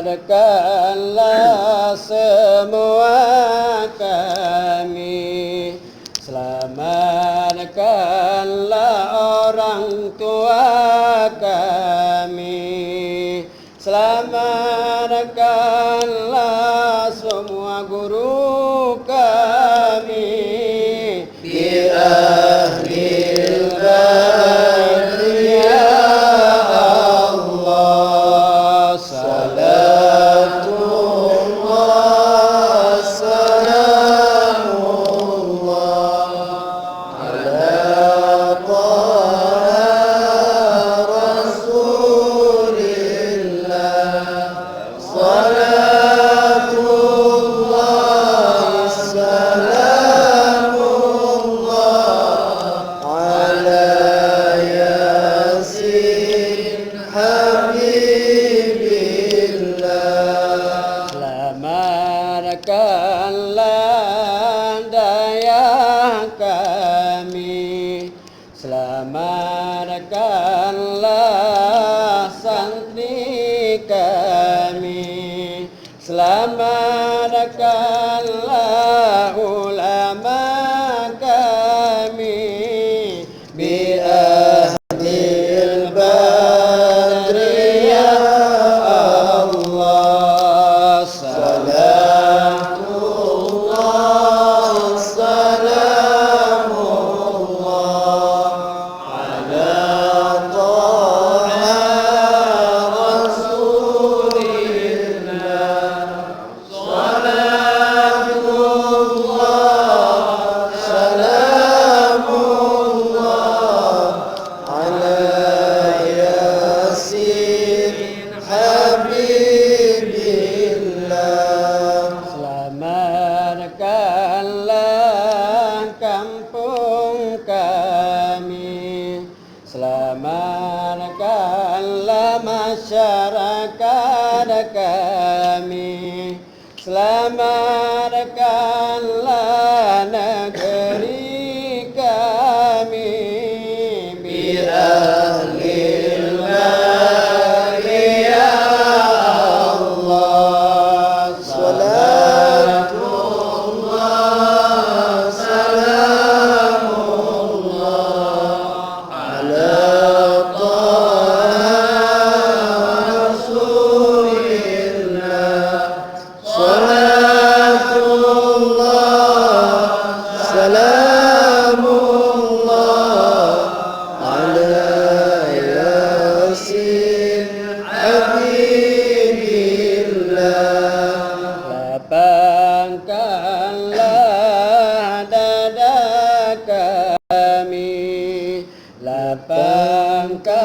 Selamatkanlah semua kami, selamatkanlah orang tua kami, selamatkanlah semua guru kami, bi ahlil badri ya Allah, salatullah salamullah ala taha rasulillah, salatullah salamullah ala yasin habibillah. Selamatkanlah daya kami, selamatkanlah santri kami, selamatkanlah ulama kami, bi ahlil badri ya Allah, salatullah salamullah ala taha rasulillah, salatullah salamullah ala yasin habibillah. Selamatkanlah kampung kami, selamatkanlah masyarakat kami, selamatkanlah negeri kami, bi ahlil badri ya Allah, salatullah salamullah ala taha rasulillah, salatullah salamullah ala yasin habibillah. Lapangkanlah dada kami, lapangkanlah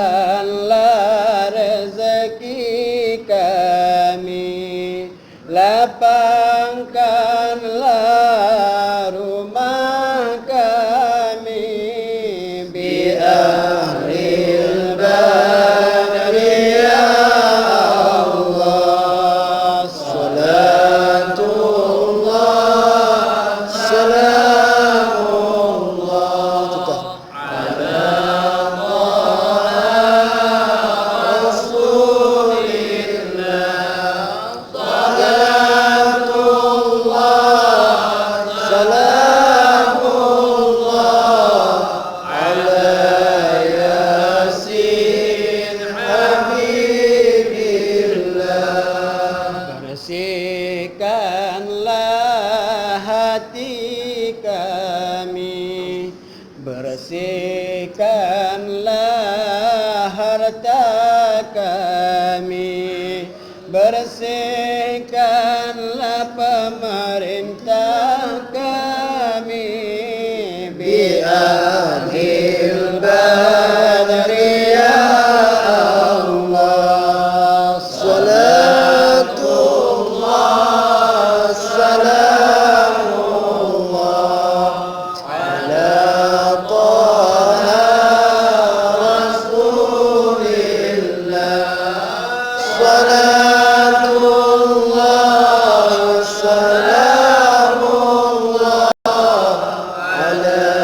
rezeki kami, lapangkanlah rumah kami, bi ahlil badri ya Allah, salatullah salamullah ala taha rasulillah, salatullah salamullah ala yasin habibillah. Bersihkanlah hati kami, bersihkanlah harta kami, bersihkanlah pemerintah kami, bi ahlil badri ya Allah, salatullah salamullah ala taha rasulillah, salatullah salamullah ala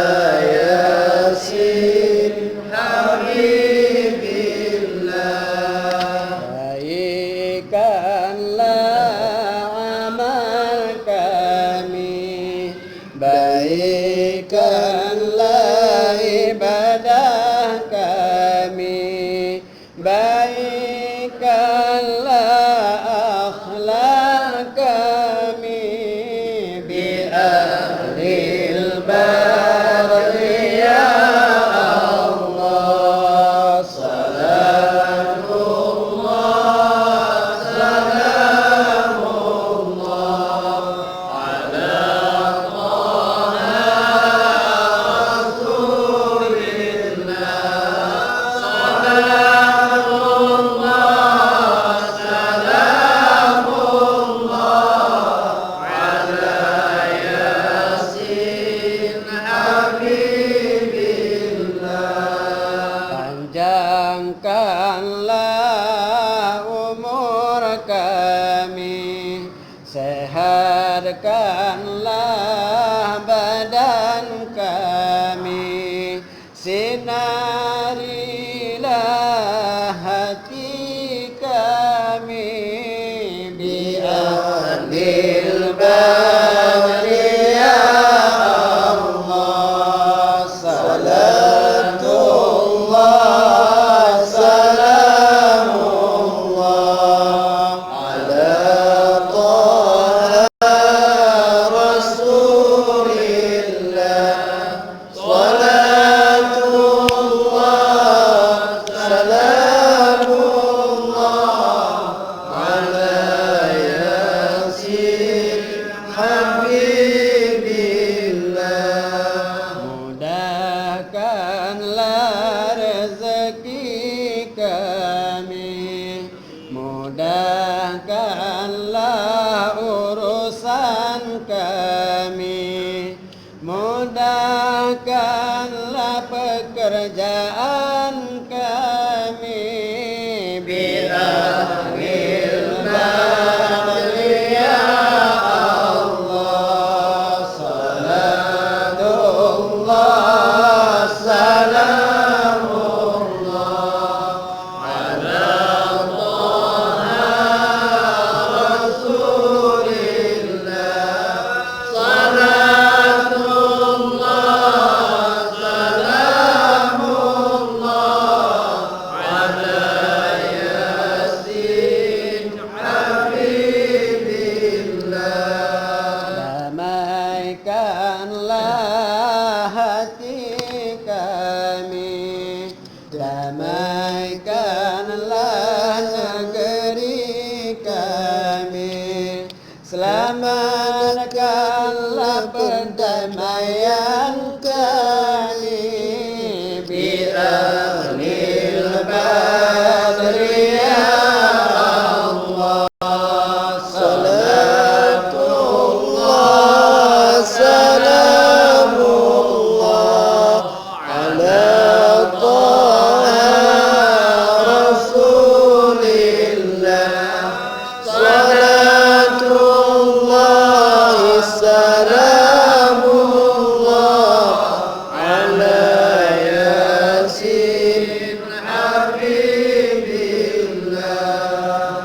amal kami, baikkanlah ibadah kami, baikkanlah akhlak kami, bi ahlil barri ya Allah. Salamullah, salamullah ala Taha Rasulillah. Salamullah, salamullah ala Yasin Habibillah. Panjangkanlah umur kami, sehatkanlah badan kami, sinarilah hati kami, bi ahlil barri ya Allah. Salatullah, salamullah ala Taha Rasulillah. Salatullah, salamullah ala Yasin Habibillah. Mudahkanlah rezeki kami, mudahkanlah urusan kami, mudahkanlah pekerjaan kami, bi ahlil barri ya Allah. Salatullah, salamullah ala Taha Rasulillah. Salatullah, salamullah ala Yasin Habibillah. Damaikanlah hati kami, damaikanlah negeri kami, selamatkanlah perdamaian kami, bi ahlil badri ya Allah. Salatullah, salamullah ala Taha Rasulillah. Salatullah, salamullah ala Yasin Habibillah.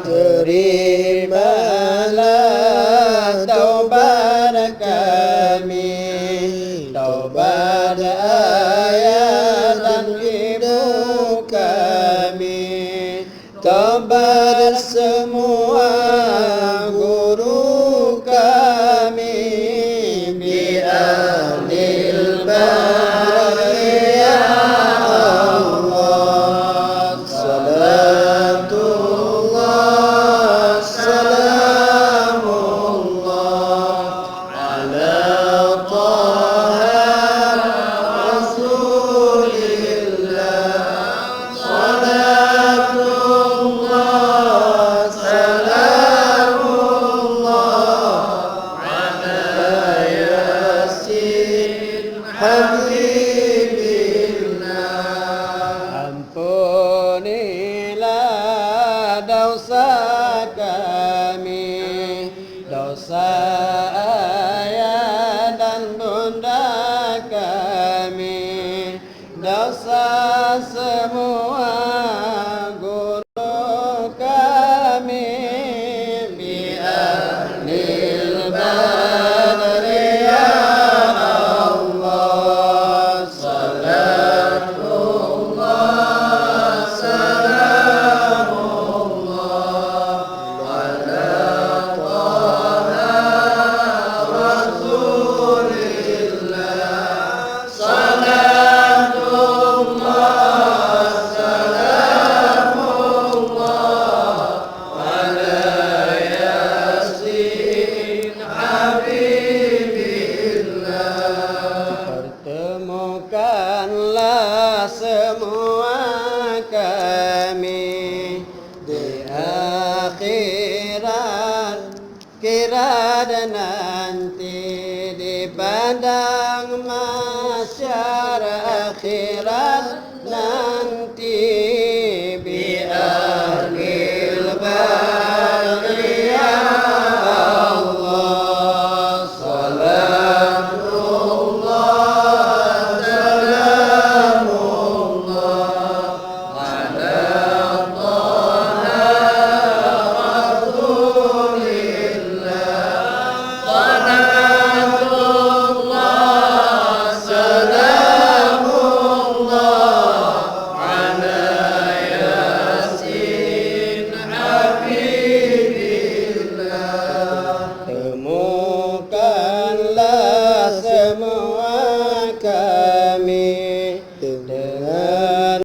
Terimalah taubat kami, taubat ayah dan ibu kami, taubat semua guru kami, bi ahlil barri ya Allah. Salatullah, salamullah ala Taha Rasulillah. Salatullah, salamullah ala Yasin Habibillah. Ampunilah dosa kami, dosa ayah dan bunda kami, dosa semua guru kami, bi akhirat nanti di padang mahsyar akhirat nanti bi'arqil baqi ya Allah salamullah salamullah ala Taha Rasulillah salatullah salamullah ala Yasin Habibillah. Temukanlah semua kami dengan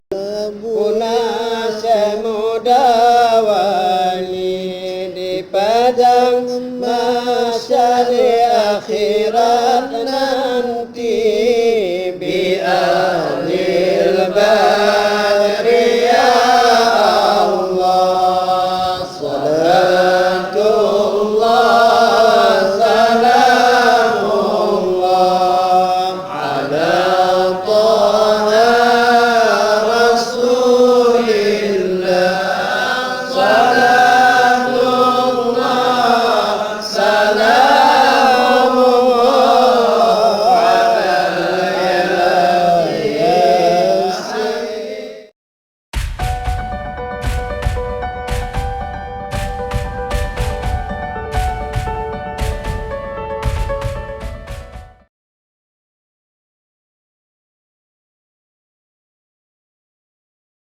punasya muda wali di padang mahsyar akhirat nanti biar